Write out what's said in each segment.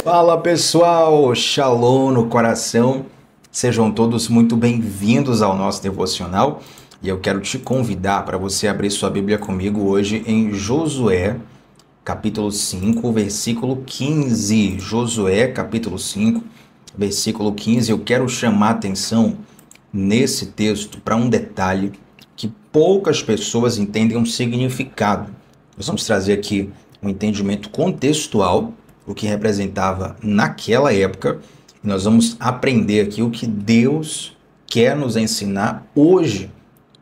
Fala pessoal, Shalom no coração, sejam todos muito bem-vindos ao nosso devocional e eu quero te convidar para você abrir sua Bíblia comigo hoje em Josué, capítulo 5, versículo 15. Josué, capítulo 5, versículo 15. Eu quero chamar a atenção nesse texto para um detalhe que poucas pessoas entendem um significado. Nós vamos trazer aqui um entendimento contextual, o que representava naquela época, e nós vamos aprender aqui o que Deus quer nos ensinar hoje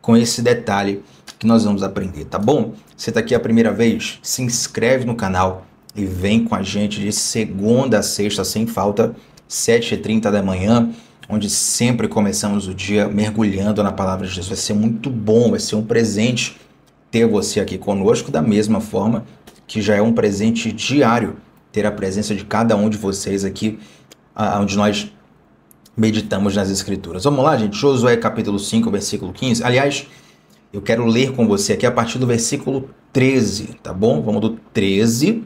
com esse detalhe que nós vamos aprender, tá bom? Você está aqui a primeira vez? Se inscreve no canal e vem com a gente de segunda a sexta, sem falta, 7h30 da manhã, onde sempre começamos o dia mergulhando na palavra de Deus. Vai ser muito bom, vai ser um presente ter você aqui conosco, da mesma forma que já é um presente diário ter a presença de cada um de vocês aqui, onde nós meditamos nas Escrituras. Vamos lá, gente? Josué capítulo 5, versículo 15. Aliás, eu quero ler com você aqui a partir do versículo 13, tá bom? Vamos do 13,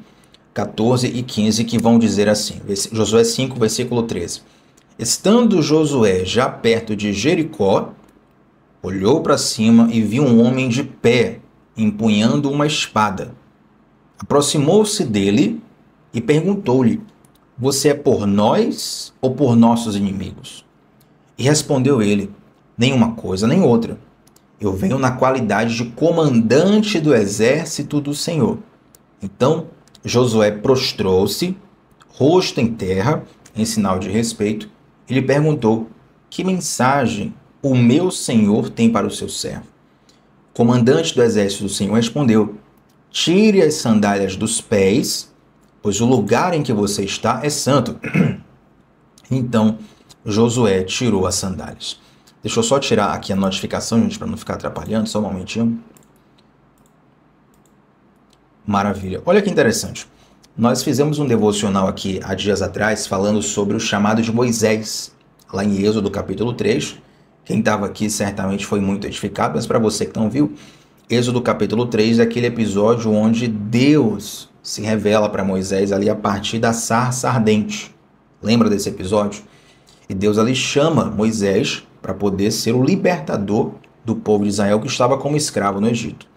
14 e 15, que vão dizer assim. Josué 5, versículo 13. Estando Josué já perto de Jericó, olhou para cima e viu um homem de pé, empunhando uma espada. Aproximou-se dele e perguntou-lhe: você é por nós ou por nossos inimigos? E respondeu ele: nenhuma coisa nem outra. Eu venho na qualidade de comandante do exército do Senhor. Então Josué prostrou-se, rosto em terra, em sinal de respeito, e lhe perguntou: que mensagem o meu senhor tem para o seu servo? O comandante do exército do Senhor respondeu: tire as sandálias dos pés, pois o lugar em que você está é santo. Então Josué tirou as sandálias. Deixa eu só tirar aqui a notificação, gente, para não ficar atrapalhando, só um momentinho. Maravilha. Olha que interessante. Nós fizemos um devocional aqui há dias atrás falando sobre o chamado de Moisés, lá em Êxodo capítulo 3. Quem estava aqui certamente foi muito edificado, mas para você que não viu, Êxodo capítulo 3 é aquele episódio onde Deus se revela para Moisés ali a partir da sarça ardente. Lembra desse episódio? E Deus ali chama Moisés para poder ser o libertador do povo de Israel que estava como escravo no Egito.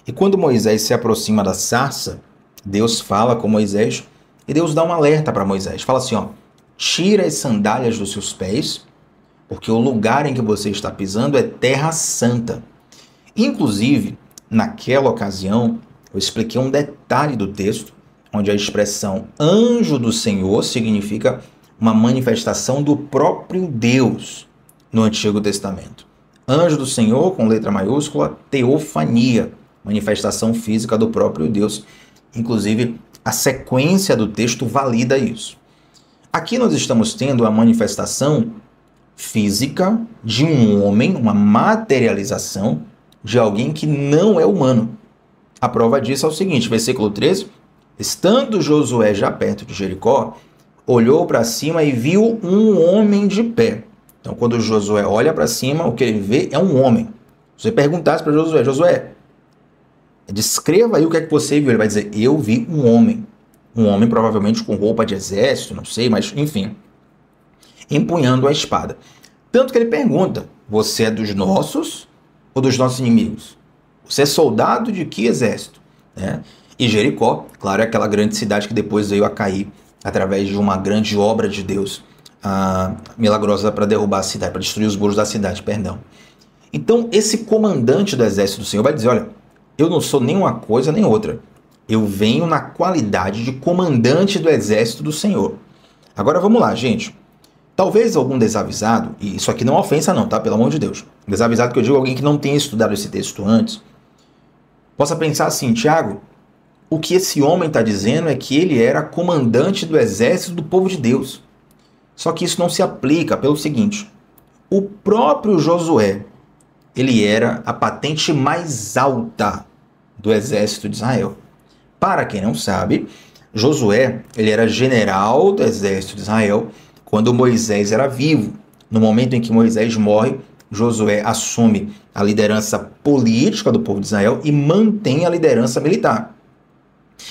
E quando Moisés se aproxima da sarça, Deus fala com Moisés e Deus dá um alerta para Moisés. Fala assim, ó: tira as sandálias dos seus pés, porque o lugar em que você está pisando é terra santa. Inclusive, naquela ocasião, eu expliquei um detalhe do texto, onde a expressão anjo do Senhor significa uma manifestação do próprio Deus no Antigo Testamento. Anjo do Senhor, com letra maiúscula, teofania, manifestação física do próprio Deus. Inclusive, a sequência do texto valida isso. Aqui nós estamos tendo a manifestação física de um homem, uma materialização de alguém que não é humano. A prova disso é o seguinte, versículo 13. Estando Josué já perto de Jericó, olhou para cima e viu um homem de pé. Então, quando Josué olha para cima, o que ele vê é um homem. Se você perguntasse para Josué: Josué, descreva aí o que é que você viu. Ele vai dizer: eu vi um homem. Um homem provavelmente com roupa de exército, não sei, mas enfim, empunhando a espada. Tanto que ele pergunta: você é dos nossos ou dos nossos inimigos? Você é soldado de que exército? Né? E Jericó, claro, é aquela grande cidade que depois veio a cair através de uma grande obra de Deus milagrosa para derrubar a cidade, para destruir os muros da cidade, perdão. Então, esse comandante do exército do Senhor vai dizer: olha, eu não sou nem uma coisa nem outra. Eu venho na qualidade de comandante do exército do Senhor. Agora vamos lá, gente. Talvez algum desavisado, e isso aqui não é ofensa não, tá? Pelo amor de Deus. Desavisado que eu digo alguém que não tenha estudado esse texto antes, possa pensar assim: Tiago, o que esse homem está dizendo é que ele era comandante do exército do povo de Deus. Só que isso não se aplica pelo seguinte: o próprio Josué, ele era a patente mais alta do exército de Israel. Para quem não sabe, Josué, ele era general do exército de Israel quando Moisés era vivo. No momento em que Moisés morre, Josué assume a liderança política do povo de Israel e mantém a liderança militar.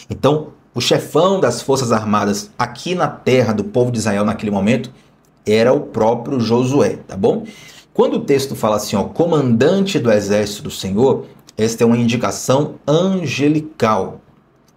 Então, o chefão das forças armadas aqui na terra do povo de Israel naquele momento era o próprio Josué, tá bom? Quando o texto fala assim, ó, comandante do exército do Senhor, esta é uma indicação angelical.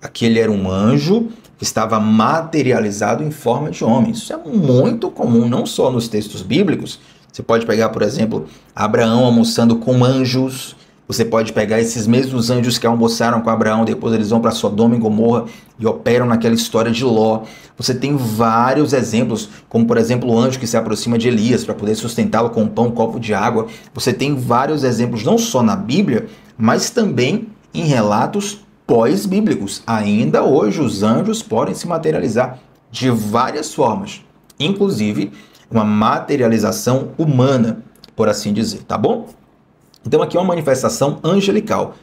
Aquele era um anjo que estava materializado em forma de homem. Isso é muito comum, não só nos textos bíblicos. Você pode pegar, por exemplo, Abraão almoçando com anjos. Você pode pegar esses mesmos anjos que almoçaram com Abraão, depois eles vão para Sodoma e Gomorra e operam naquela história de Ló. Você tem vários exemplos, como por exemplo o anjo que se aproxima de Elias para poder sustentá-lo com um pão, um copo de água. Você tem vários exemplos, não só na Bíblia, mas também em relatos pós-bíblicos. Ainda hoje os anjos podem se materializar de várias formas, inclusive uma materialização humana, por assim dizer, tá bom? Então aqui é uma manifestação angelical.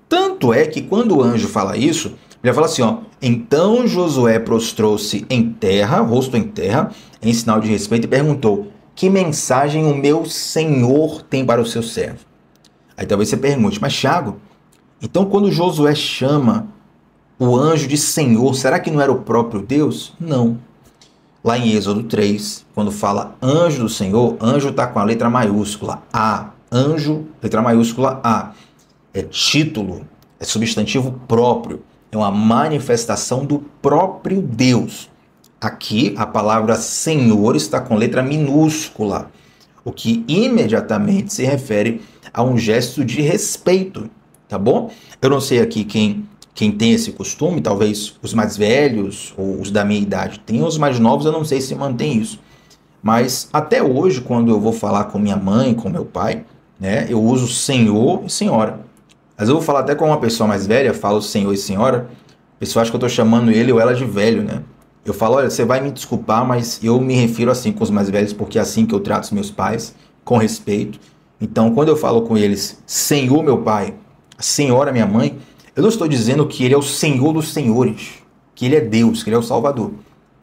Tanto é que quando o anjo fala isso, ele fala assim, ó, então Josué prostrou-se em terra, rosto em terra, em sinal de respeito e perguntou, que mensagem o meu Senhor tem para o seu servo? Aí talvez você pergunte, mas Thiago, então quando Josué chama o anjo de Senhor, será que não era o próprio Deus? Não. Lá em Êxodo 3, quando fala anjo do Senhor, anjo está com a letra maiúscula, A. Anjo, letra maiúscula A. É título, é substantivo próprio, é uma manifestação do próprio Deus. Aqui a palavra Senhor está com letra minúscula, o que imediatamente se refere a um gesto de respeito, tá bom? Eu não sei aqui quem tem esse costume, talvez os mais velhos ou os da minha idade tenham, os mais novos eu não sei se mantém isso. Mas até hoje, quando eu vou falar com minha mãe, com meu pai, né, eu uso senhor e senhora. Mas eu vou falar até com uma pessoa mais velha, falo senhor e senhora, a pessoa acha que eu estou chamando ele ou ela de velho, né? Eu falo, olha, você vai me desculpar, mas eu me refiro assim com os mais velhos, porque é assim que eu trato os meus pais, com respeito. Então, quando eu falo com eles, senhor meu pai, senhora minha mãe, eu não estou dizendo que ele é o senhor dos senhores, que ele é Deus, que ele é o Salvador.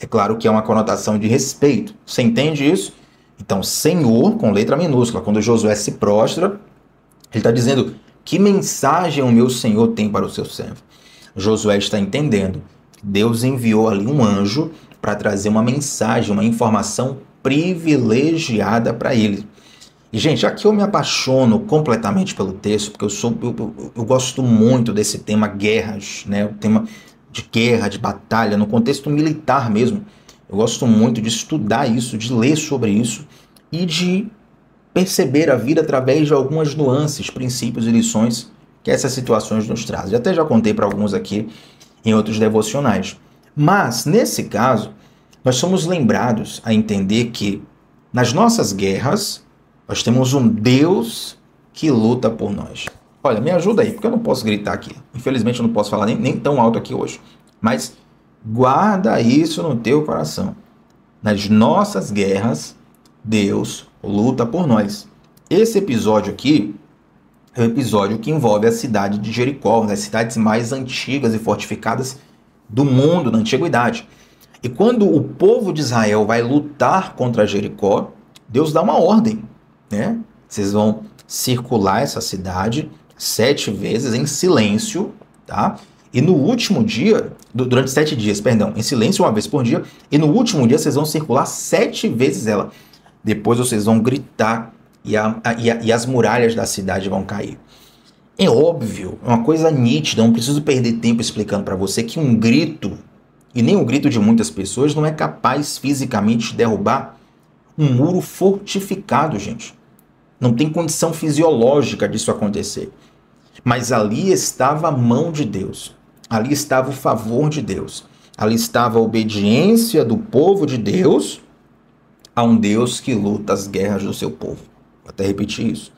É claro que é uma conotação de respeito. Você entende isso? Então, Senhor, com letra minúscula, quando Josué se prostra, ele está dizendo, que mensagem o meu Senhor tem para o seu servo? Josué está entendendo. Deus enviou ali um anjo para trazer uma mensagem, uma informação privilegiada para ele. E, gente, aqui eu me apaixono completamente pelo texto, porque eu gosto muito desse tema guerras, né? O tema de guerra, de batalha, no contexto militar mesmo. Eu gosto muito de estudar isso, de ler sobre isso e de perceber a vida através de algumas nuances, princípios e lições que essas situações nos trazem. Eu até já contei para alguns aqui em outros devocionais. Mas, nesse caso, nós somos lembrados a entender que nas nossas guerras, nós temos um Deus que luta por nós. Olha, me ajuda aí, porque eu não posso gritar aqui. Infelizmente, eu não posso falar nem tão alto aqui hoje. Mas guarda isso no teu coração. Nas nossas guerras, Deus luta por nós. Esse episódio aqui é um episódio que envolve a cidade de Jericó, uma das cidades mais antigas e fortificadas do mundo na antiguidade. E quando o povo de Israel vai lutar contra Jericó, Deus dá uma ordem, né? Vocês vão circular essa cidade 7 vezes em silêncio, tá? E no último dia, durante 7 dias, perdão, em silêncio uma vez por dia, e no último dia vocês vão circular 7 vezes ela. Depois vocês vão gritar e as muralhas da cidade vão cair. É óbvio, é uma coisa nítida, não preciso perder tempo explicando para você que um grito, e nem o grito de muitas pessoas, não é capaz fisicamente de derrubar um muro fortificado, gente. Não tem condição fisiológica disso acontecer. Mas ali estava a mão de Deus. Ali estava o favor de Deus. Ali estava a obediência do povo de Deus a um Deus que luta as guerras do seu povo. Vou até repetir isso.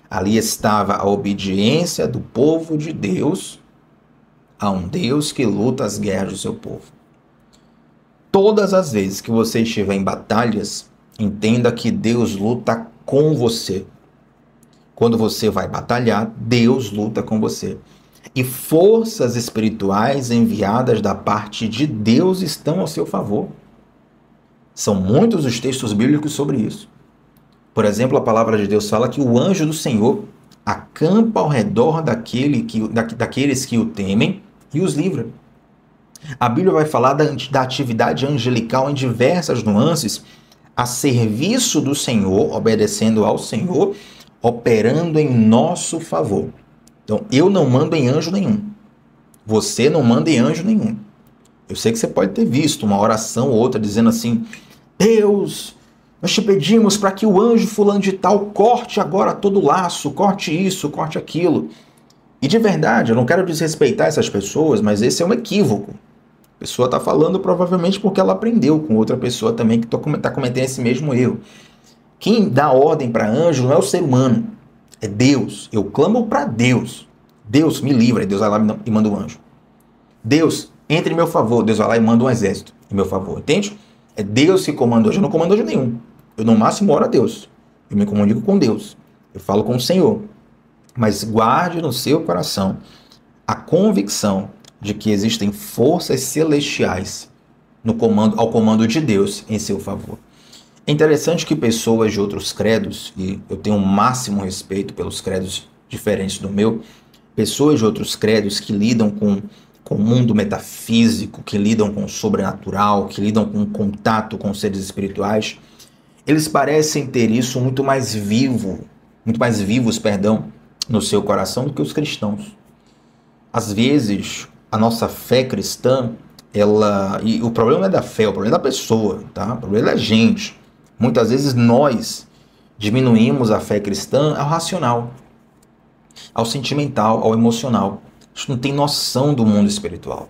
Ali estava a obediência do povo de Deus a um Deus que luta as guerras do seu povo. Todas as vezes que você estiver em batalhas, entenda que Deus luta com você. Quando você vai batalhar, Deus luta com você. E forças espirituais enviadas da parte de Deus estão ao seu favor. São muitos os textos bíblicos sobre isso. Por exemplo, a palavra de Deus fala que o anjo do Senhor acampa ao redor daqueles que o temem e os livra. A Bíblia vai falar da atividade angelical em diversas nuances, a serviço do Senhor, obedecendo ao Senhor, operando em nosso favor. Então, eu não mando em anjo nenhum. Você não manda em anjo nenhum. Eu sei que você pode ter visto uma oração ou outra dizendo assim: Deus, nós te pedimos para que o anjo fulano de tal corte agora todo o laço, corte isso, corte aquilo. E de verdade, eu não quero desrespeitar essas pessoas, mas esse é um equívoco. A pessoa está falando provavelmente porque ela aprendeu com outra pessoa também que está cometendo esse mesmo erro. Quem dá ordem para anjo não é o ser humano, é Deus. Eu clamo para Deus. Deus me livra, Deus vai lá e manda um anjo. Deus, entre em meu favor, Deus vai lá e manda um exército em meu favor, entende? É Deus que comanda hoje, eu não comando hoje nenhum. Eu no máximo oro a Deus, eu me comunico com Deus, eu falo com o Senhor. Mas guarde no seu coração a convicção de que existem forças celestiais ao comando de Deus em seu favor. É interessante que pessoas de outros credos, e eu tenho um máximo respeito pelos credos diferentes do meu, pessoas de outros credos que lidam com o mundo metafísico, que lidam com o sobrenatural, que lidam com o contato com seres espirituais, eles parecem ter isso muito mais vivos, no seu coração do que os cristãos. Às vezes, a nossa fé cristã, e o problema não é da fé, o problema é da pessoa, tá? O problema é da gente. Muitas vezes nós diminuímos a fé cristã ao racional, ao sentimental, ao emocional. A gente não tem noção do mundo espiritual.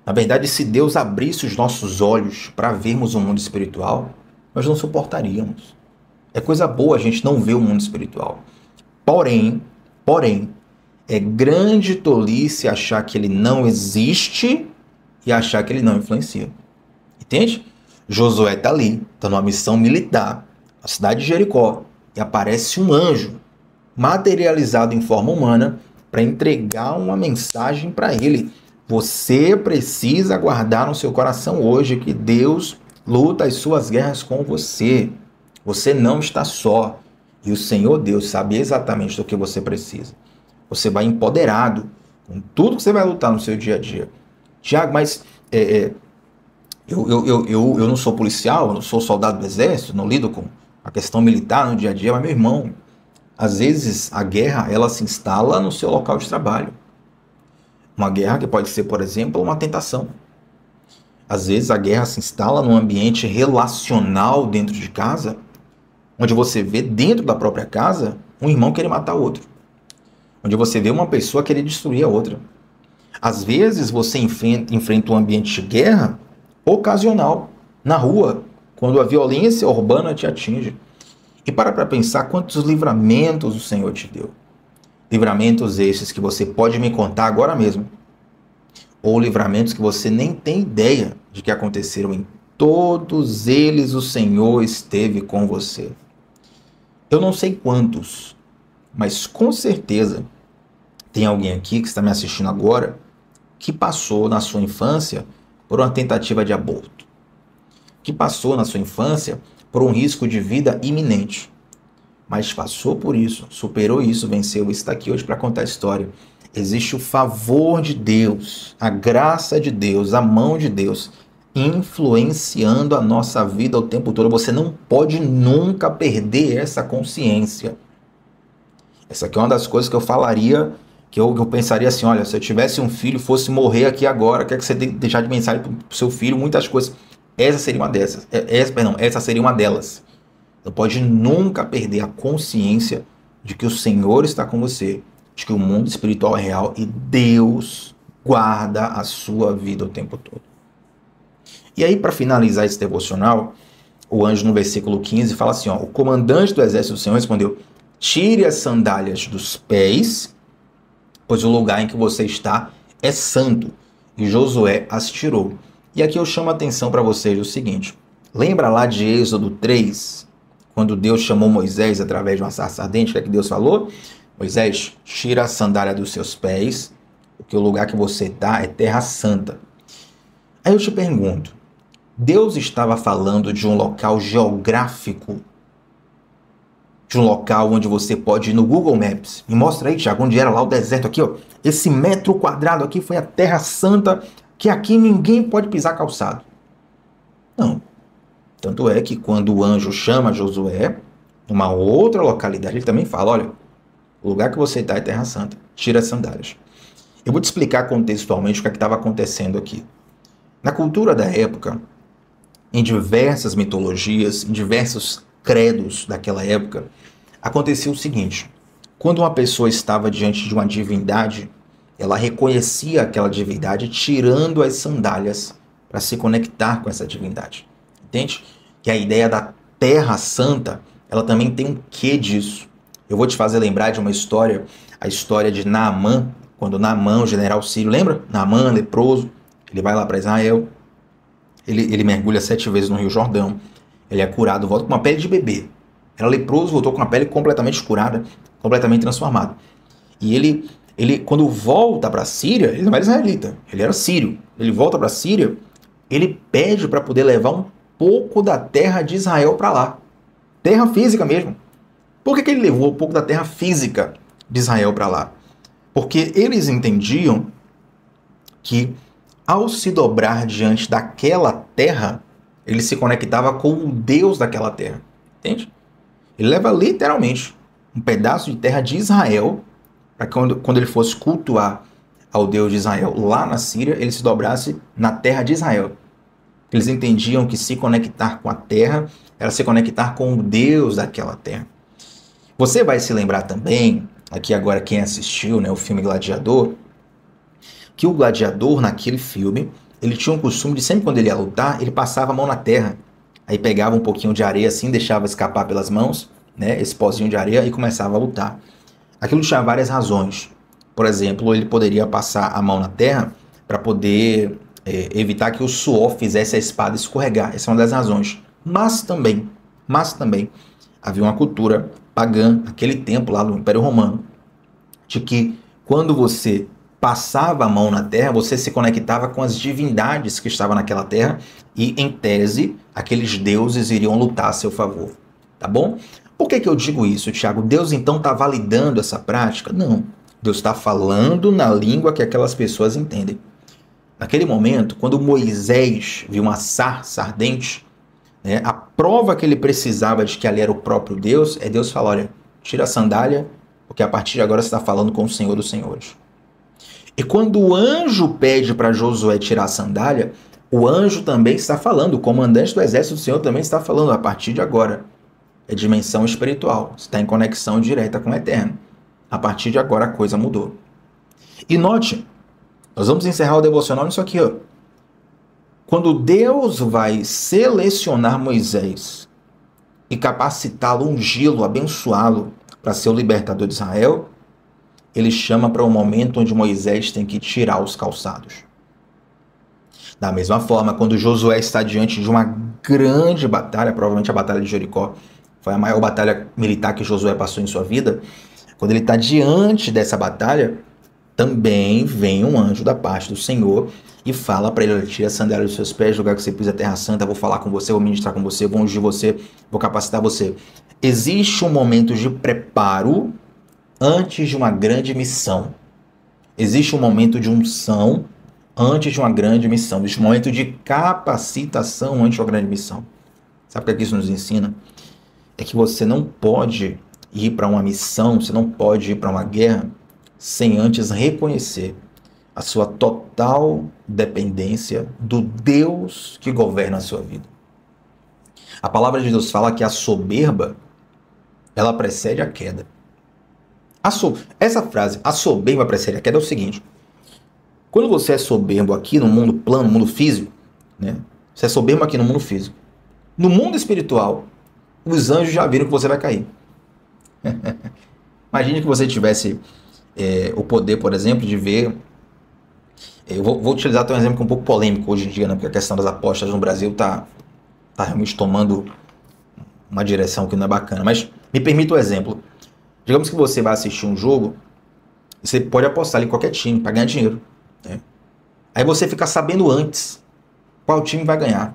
Na verdade, se Deus abrisse os nossos olhos para vermos o mundo espiritual, nós não suportaríamos. É coisa boa a gente não ver o mundo espiritual. Porém, é grande tolice achar que ele não existe e achar que ele não influencia. Entende? Josué está ali, está numa missão militar, na cidade de Jericó, e aparece um anjo materializado em forma humana para entregar uma mensagem para ele. Você precisa guardar no seu coração hoje que Deus luta as suas guerras com você. Você não está só. E o Senhor Deus sabe exatamente do que você precisa. Você vai empoderado com tudo que você vai lutar no seu dia a dia. Tiago, mas eu não sou policial, eu não sou soldado do exército, não lido com a questão militar no dia a dia, mas meu irmão, às vezes a guerra ela se instala no seu local de trabalho. Uma guerra que pode ser, por exemplo, uma tentação. Às vezes a guerra se instala num ambiente relacional dentro de casa, onde você vê dentro da própria casa um irmão querer matar o outro. Onde você vê uma pessoa querer destruir a outra. Às vezes você enfrenta um ambiente de guerra ocasional, na rua, quando a violência urbana te atinge. E para pensar quantos livramentos o Senhor te deu. Livramentos esses que você pode me contar agora mesmo. Ou livramentos que você nem tem ideia de que aconteceram. Em todos eles o Senhor esteve com você. Eu não sei quantos, mas com certeza tem alguém aqui que está me assistindo agora que passou na sua infância por uma tentativa de aborto. Que passou na sua infância por um risco de vida iminente. Mas passou por isso, superou isso, venceu e está aqui hoje para contar a história. Existe o favor de Deus, a graça de Deus, a mão de Deus, influenciando a nossa vida o tempo todo. Você não pode nunca perder essa consciência. Essa aqui é uma das coisas que eu falaria, que eu pensaria assim, olha, se eu tivesse um filho, fosse morrer aqui agora, o que é que você tem que deixar de mensagem para o seu filho? Muitas coisas. Essa seria uma dessas. Essa seria uma delas. Não pode nunca perder a consciência de que o Senhor está com você, de que o mundo espiritual é real e Deus guarda a sua vida o tempo todo. E aí, para finalizar esse devocional, o anjo no versículo 15 fala assim, o comandante do exército do Senhor respondeu, tire as sandálias dos pés, pois o lugar em que você está é santo. E Josué as tirou. E aqui eu chamo a atenção para vocês o seguinte, lembra lá de Êxodo 3, quando Deus chamou Moisés através de uma sarça ardente, o que é que Deus falou? Moisés, tira a sandália dos seus pés, porque o lugar que você está é terra santa. Aí eu te pergunto, Deus estava falando de um local geográfico, de um local onde você pode ir no Google Maps, me mostra aí, Tiago, onde era lá o deserto aqui, esse metro quadrado aqui foi a terra santa que aqui ninguém pode pisar calçado. Não. Tanto é que quando o anjo chama Josué, numa outra localidade, ele também fala, olha, o lugar que você está é Terra Santa, tira as sandálias. Eu vou te explicar contextualmente o que estava acontecendo aqui. Na cultura da época, em diversas mitologias, em diversos credos daquela época, acontecia o seguinte, quando uma pessoa estava diante de uma divindade, ela reconhecia aquela divindade tirando as sandálias para se conectar com essa divindade. Entende? Que a ideia da Terra Santa, ela também tem um quê disso. Eu vou te fazer lembrar de uma história, a história de Naamã, quando Naamã, o general sírio, lembra? Naamã, leproso, ele vai lá para Israel, ele mergulha 7 vezes no Rio Jordão, ele é curado, volta com uma pele de bebê. Era leproso, voltou com uma pele completamente curada, completamente transformada. E ele quando volta para a Síria, ele não era israelita, ele era sírio. Ele volta para a Síria, ele pede para poder levar um pouco da terra de Israel para lá. Terra física mesmo. Por que ele levou um pouco da terra física de Israel para lá? Porque eles entendiam que ao se dobrar diante daquela terra, ele se conectava com o Deus daquela terra. Entende? Ele leva literalmente um pedaço de terra de Israel para que quando ele fosse cultuar ao Deus de Israel lá na Síria, ele se dobrasse na terra de Israel. Eles entendiam que se conectar com a terra era se conectar com o Deus daquela terra. Você vai se lembrar também, aqui agora quem assistiu, né, o filme Gladiador, que o gladiador naquele filme, ele tinha um costume de sempre quando ele ia lutar, ele passava a mão na terra. Aí pegava um pouquinho de areia assim, deixava escapar pelas mãos, né, esse pozinho de areia, e começava a lutar. Aquilo tinha várias razões. Por exemplo, ele poderia passar a mão na terra para poder evitar que o suor fizesse a espada escorregar. Essa é uma das razões. Mas também, havia uma cultura pagã, naquele tempo lá no Império Romano, de que quando você passava a mão na terra, você se conectava com as divindades que estavam naquela terra e, em tese, aqueles deuses iriam lutar a seu favor. Tá bom? Por que eu digo isso, Tiago? Deus então está validando essa prática? Não. Deus está falando na língua que aquelas pessoas entendem. Naquele momento, quando Moisés viu uma sarça ardente, né, a prova que ele precisava de que ali era o próprio Deus, é Deus falar, olha, tira a sandália, porque a partir de agora você está falando com o Senhor dos Senhores. E quando o anjo pede para Josué tirar a sandália, o anjo também está falando, o comandante do exército do Senhor também está falando, a partir de agora. É dimensão espiritual, está em conexão direta com o Eterno. A partir de agora a coisa mudou. E note, nós vamos encerrar o devocional nisso aqui, ó. Quando Deus vai selecionar Moisés e capacitá-lo, ungí-lo, abençoá-lo para ser o libertador de Israel, ele chama para um momento onde Moisés tem que tirar os calçados. Da mesma forma, quando Josué está diante de uma grande batalha, provavelmente a Batalha de Jericó foi a maior batalha militar que Josué passou em sua vida, quando ele está diante dessa batalha, também vem um anjo da parte do Senhor e fala para ele, tira a sandália dos seus pés, lugar que você pisa a terra santa, vou falar com você, vou ministrar com você, vou ungir você, vou capacitar você. Existe um momento de preparo antes de uma grande missão. Existe um momento de unção antes de uma grande missão. Existe um momento de capacitação antes de uma grande missão. Sabe o que isso nos ensina? É que você não pode ir para uma missão, você não pode ir para uma guerra sem antes reconhecer a sua total dependência do Deus que governa a sua vida. A palavra de Deus fala que a soberba, ela precede a queda. Essa frase, a soberba precede a queda, é o seguinte. Quando você é soberbo aqui no mundo plano, no mundo físico, né? Você é soberbo aqui no mundo físico. No mundo espiritual, os anjos já viram que você vai cair. Imagine que você tivesse o poder, por exemplo, de ver... Eu vou utilizar até um exemplo um pouco polêmico hoje em dia, né? Porque a questão das apostas no Brasil está realmente tomando uma direção que não é bacana. Mas me permita o exemplo. Digamos que você vai assistir um jogo, e você pode apostar ali em qualquer time para ganhar dinheiro, né? Aí você fica sabendo antes qual time vai ganhar.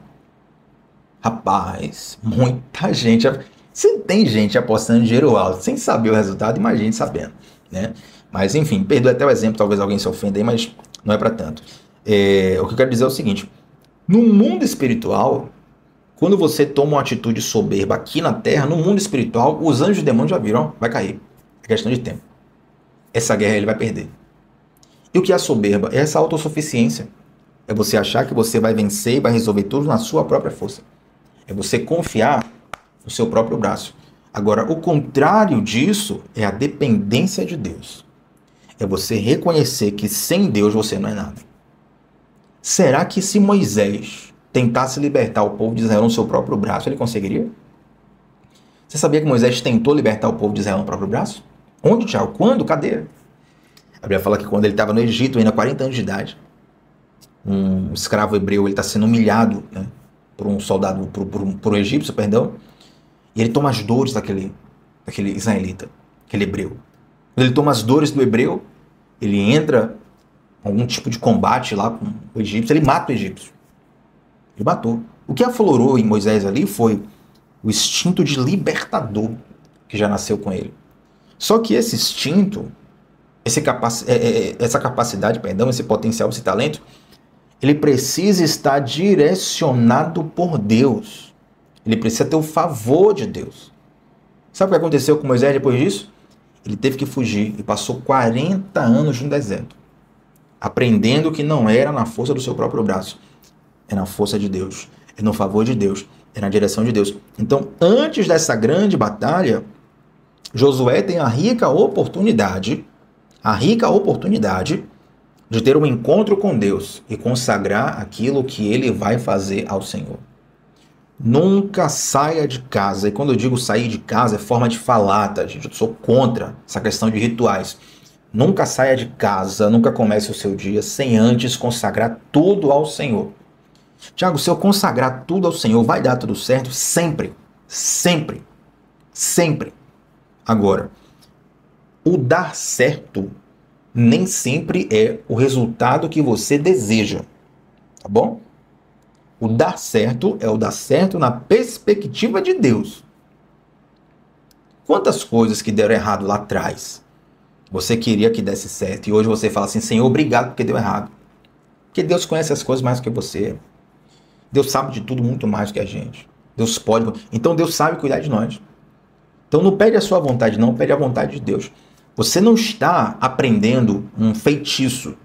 Rapaz, muita gente... Se tem gente apostando dinheiro alto sem saber o resultado, imagine sabendo, né? Mas enfim, perdoe até o exemplo, talvez alguém se ofenda aí, mas não é para tanto. O que eu quero dizer é o seguinte: no mundo espiritual, quando você toma uma atitude soberba aqui na Terra, no mundo espiritual, os anjos e demônios já viram, vai cair. É questão de tempo. Essa guerra ele vai perder. E o que é a soberba? É essa autossuficiência. É você achar que você vai vencer e vai resolver tudo na sua própria força. É você confiar no seu próprio braço. Agora, o contrário disso é a dependência de Deus. É você reconhecer que sem Deus você não é nada. Será que se Moisés tentasse libertar o povo de Israel no seu próprio braço, ele conseguiria? Você sabia que Moisés tentou libertar o povo de Israel no próprio braço? Onde, Tiago? Quando? Cadê? A Bíblia fala que quando ele estava no Egito, ainda 40 anos de idade, um escravo hebreu, ele está sendo humilhado, né, por um soldado, por um egípcio, perdão, e ele toma as dores daquele israelita, aquele hebreu. Quando ele toma as dores do hebreu, ele entra em algum tipo de combate lá com o egípcio, ele mata o egípcio. Ele matou. O que aflorou em Moisés ali foi o instinto de libertador que já nasceu com ele. Só que esse instinto, essa capacidade, esse potencial, esse talento, ele precisa estar direcionado por Deus. Ele precisa ter o favor de Deus. Sabe o que aconteceu com Moisés depois disso? Ele teve que fugir e passou 40 anos no deserto, aprendendo que não era na força do seu próprio braço, é na força de Deus, é no favor de Deus, é na direção de Deus. Então, antes dessa grande batalha, Josué tem a rica oportunidade de ter um encontro com Deus e consagrar aquilo que ele vai fazer ao Senhor. Nunca saia de casa. E quando eu digo sair de casa, é forma de falar, tá, gente? Eu sou contra essa questão de rituais. Nunca saia de casa, nunca comece o seu dia sem antes consagrar tudo ao Senhor. Tiago, se eu consagrar tudo ao Senhor, vai dar tudo certo? Sempre. Sempre. Sempre. Agora, o dar certo nem sempre é o resultado que você deseja. Tá bom? O dar certo é o dar certo na perspectiva de Deus. Quantas coisas que deram errado lá atrás, você queria que desse certo, e hoje você fala assim: Senhor, obrigado porque deu errado. Porque Deus conhece as coisas mais do que você. Deus sabe de tudo muito mais do que a gente. Deus pode. Então Deus sabe cuidar de nós. Então não pede a sua vontade, não, pede a vontade de Deus. Você não está aprendendo um feitiço.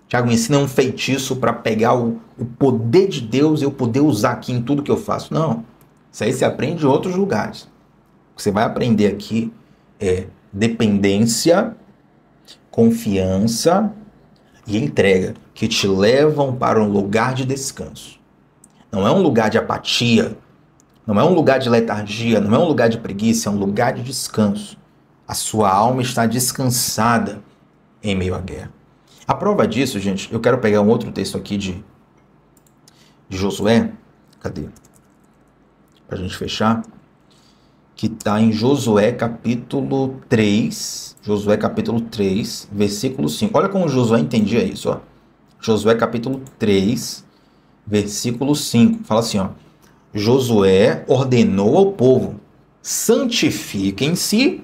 Tiago, me ensina um feitiço para pegar o poder de Deus e eu poder usar aqui em tudo que eu faço. Não. Isso aí você aprende em outros lugares. O que você vai aprender aqui é dependência, confiança e entrega, que te levam para um lugar de descanso. Não é um lugar de apatia, não é um lugar de letargia, não é um lugar de preguiça, é um lugar de descanso. A sua alma está descansada em meio à guerra. A prova disso, gente, eu quero pegar um outro texto aqui de Josué. Cadê? Para a gente fechar. Que está em Josué capítulo 3. Josué capítulo 3, versículo 5. Olha como Josué entendia isso. Ó. Josué capítulo 3, versículo 5. Fala assim, ó. Josué ordenou ao povo: santifiquem-se,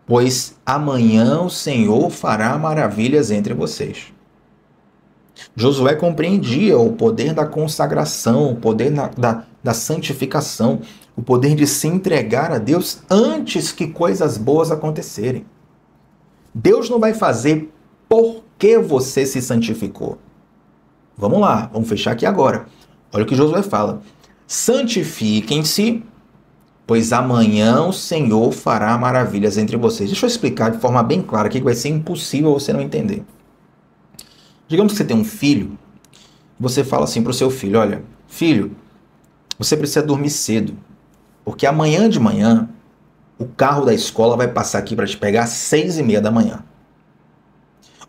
pois amanhã o Senhor fará maravilhas entre vocês. Josué compreendia o poder da consagração, o poder da santificação, o poder de se entregar a Deus antes que coisas boas acontecerem. Deus não vai fazer porque você se santificou. Vamos lá, vamos fechar aqui agora. Olha o que Josué fala. Santifiquem-se, pois amanhã o Senhor fará maravilhas entre vocês. Deixa eu explicar de forma bem clara aqui, que vai ser impossível você não entender. Digamos que você tem um filho, você fala assim para o seu filho: olha, filho, você precisa dormir cedo, porque amanhã de manhã o carro da escola vai passar aqui para te pegar às 6h30 da manhã.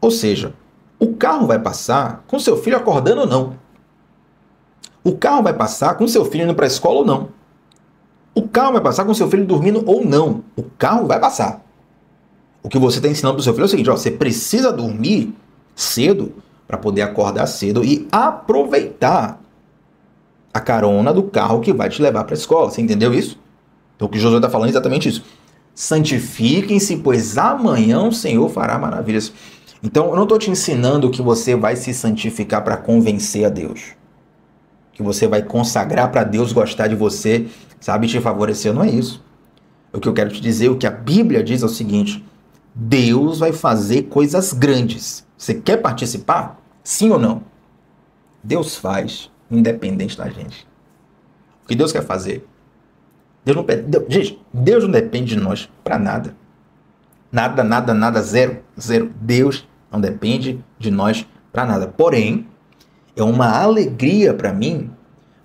Ou seja, o carro vai passar com seu filho acordando ou não. O carro vai passar com seu filho indo para a escola ou não. O carro vai passar com seu filho dormindo ou não. O carro vai passar. O que você está ensinando para o seu filho é o seguinte: ó, você precisa dormir cedo para poder acordar cedo e aproveitar a carona do carro que vai te levar para a escola. Você entendeu isso? Então o que Josué está falando é exatamente isso. Santifiquem-se, pois amanhã o Senhor fará maravilhas. Então, eu não estou te ensinando que você vai se santificar para convencer a Deus. Que você vai consagrar para Deus gostar de você, sabe, te favorecer. Não é isso. O que eu quero te dizer, o que a Bíblia diz é o seguinte: Deus vai fazer coisas grandes. Você quer participar? Sim ou não? Deus faz, independente da gente. O que Deus quer fazer? Gente, Deus não depende de nós para nada. Nada, nada, nada, zero, zero. Deus não depende de nós para nada. Porém, é uma alegria para mim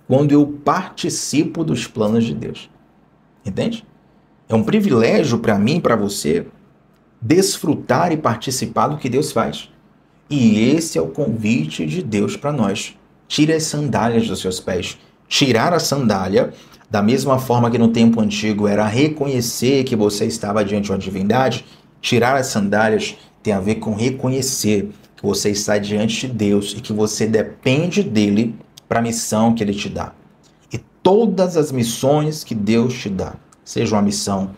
quando eu participo dos planos de Deus. Entende? É um privilégio para mim e para você desfrutar e participar do que Deus faz. E esse é o convite de Deus para nós. Tire as sandálias dos seus pés. Tirar a sandália, da mesma forma que no tempo antigo era reconhecer que você estava diante de uma divindade, tirar as sandálias tem a ver com reconhecer que você está diante de Deus e que você depende dele para a missão que ele te dá. E todas as missões que Deus te dá, seja uma missão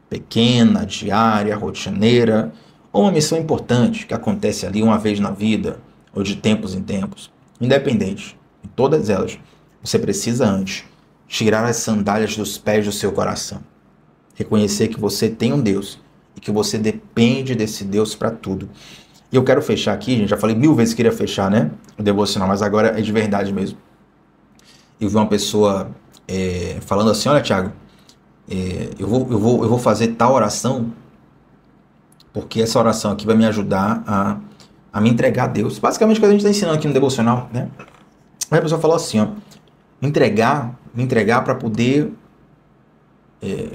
pequena, diária, rotineira, ou uma missão importante que acontece ali uma vez na vida, ou de tempos em tempos, independente, em todas elas, você precisa antes tirar as sandálias dos pés do seu coração. Reconhecer que você tem um Deus e que você depende desse Deus para tudo. E eu quero fechar aqui, gente, já falei 1000 vezes que queria fechar, né? O devocional, mas agora é de verdade mesmo. Eu vi uma pessoa falando assim: olha, Thiago, eu vou fazer tal oração, porque essa oração aqui vai me ajudar a me entregar a Deus. Basicamente o que a gente está ensinando aqui no devocional, né? Aí a pessoa falou assim, ó: me entregar para poder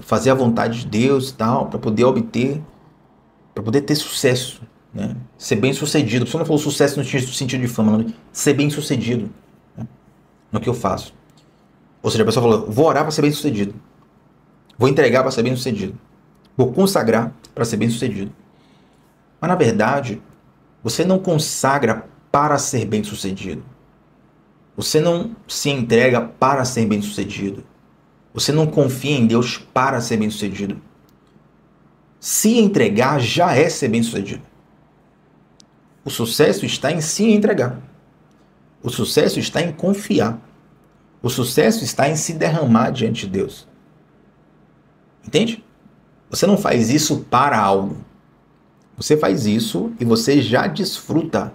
fazer a vontade de Deus e tal, para poder ter sucesso, né? Ser bem sucedido. A pessoa não falou sucesso no sentido de fama, não, ser bem sucedido, né, no que eu faço. Ou seja, a pessoa falou: vou orar para ser bem sucedido, vou entregar para ser bem sucedido, vou consagrar para ser bem sucedido. Mas na verdade, você não consagra para ser bem sucedido. Você não se entrega para ser bem sucedido. Você não confia em Deus para ser bem sucedido. Se entregar já é ser bem sucedido. O sucesso está em se entregar. O sucesso está em confiar. O sucesso está em se derramar diante de Deus. Entende? Você não faz isso para algo. Você faz isso e você já desfruta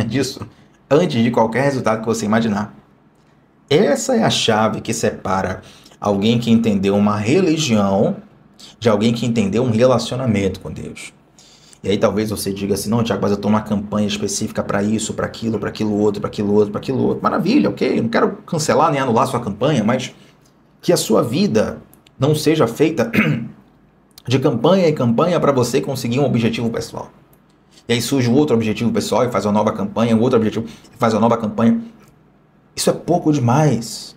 disso antes de qualquer resultado que você imaginar. Essa é a chave que separa alguém que entendeu uma religião de alguém que entendeu um relacionamento com Deus. E aí talvez você diga assim: não, Thiago, mas eu estou numa campanha específica para isso, para aquilo outro, para aquilo outro. Maravilha, ok, não quero cancelar nem anular sua campanha, mas que a sua vida não seja feita de campanha em campanha para você conseguir um objetivo pessoal. E aí surge um outro objetivo pessoal e faz uma nova campanha, um outro objetivo e faz uma nova campanha. Isso é pouco demais.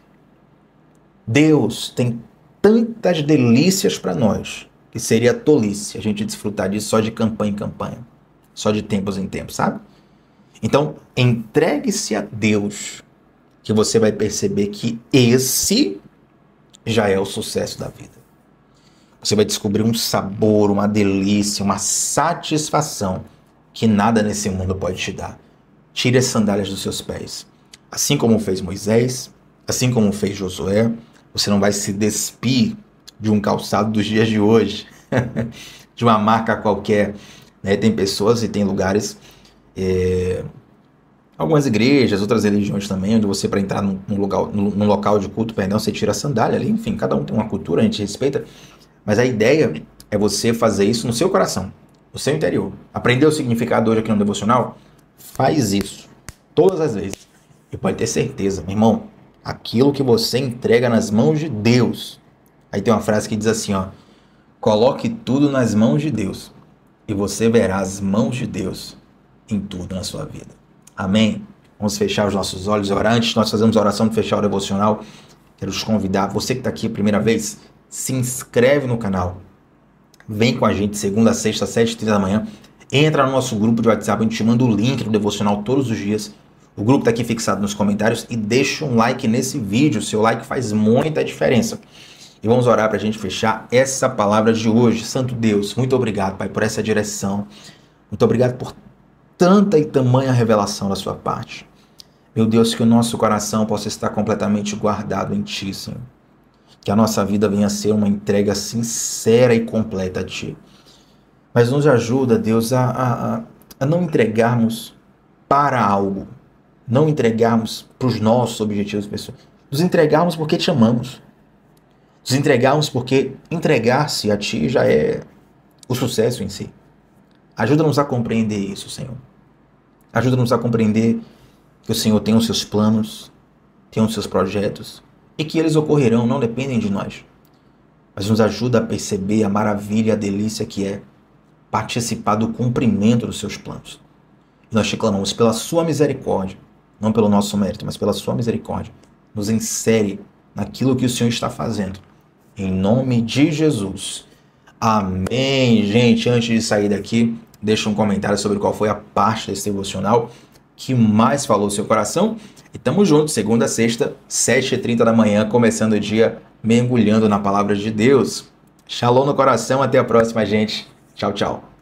Deus tem tantas delícias para nós que seria tolice a gente desfrutar disso só de campanha em campanha, só de tempos em tempos, sabe? Então, entregue-se a Deus, que você vai perceber que esse já é o sucesso da vida. Você vai descobrir um sabor, uma delícia, uma satisfação que nada nesse mundo pode te dar. Tire as sandálias dos seus pés. Assim como fez Moisés, assim como fez Josué, você não vai se despir de um calçado dos dias de hoje, de uma marca qualquer, né? Tem pessoas e tem lugares, algumas igrejas, outras religiões também, onde você, para entrar num local de culto, você tira a sandália ali. Enfim, cada um tem uma cultura, a gente respeita. Mas a ideia é você fazer isso no seu coração, no seu interior. Aprendeu o significado hoje aqui no devocional? Faz isso todas as vezes. E pode ter certeza, meu irmão, aquilo que você entrega nas mãos de Deus. Aí tem uma frase que diz assim, ó: coloque tudo nas mãos de Deus e você verá as mãos de Deus em tudo na sua vida. Amém? Vamos fechar os nossos olhos e orar. Antes de nós fazermos a oração de fechar o devocional, quero te convidar, você que está aqui a primeira vez, se inscreve no canal. Vem com a gente segunda a sexta, 7h30 da manhã. Entra no nosso grupo de WhatsApp, a gente te manda o link do devocional todos os dias. O grupo está aqui fixado nos comentários e deixa um like nesse vídeo. Seu like faz muita diferença. E vamos orar para a gente fechar essa palavra de hoje. Santo Deus, muito obrigado, Pai, por essa direção. Muito obrigado por tanta e tamanha revelação da sua parte. Meu Deus, que o nosso coração possa estar completamente guardado em Ti, Senhor. Que a nossa vida venha a ser uma entrega sincera e completa a Ti. Mas nos ajuda, Deus, a não entregarmos para algo, não entregarmos para os nossos objetivos pessoais, nos entregarmos porque Te amamos, nos entregarmos porque entregar-se a Ti já é o sucesso em si. Ajuda-nos a compreender isso, Senhor. Ajuda-nos a compreender que o Senhor tem os seus planos, tem os seus projetos e que eles ocorrerão, não dependem de nós. Mas nos ajuda a perceber a maravilha e a delícia que é participar do cumprimento dos seus planos. E nós te clamamos pela sua misericórdia, não pelo nosso mérito, mas pela sua misericórdia. Nos insere naquilo que o Senhor está fazendo. Em nome de Jesus. Amém. Gente, antes de sair daqui, deixa um comentário sobre qual foi a parte desse devocional que mais falou seu coração. E tamo junto, segunda a sexta, 7h30 da manhã, começando o dia mergulhando na palavra de Deus. Shalom no coração, até a próxima, gente. Tchau, tchau.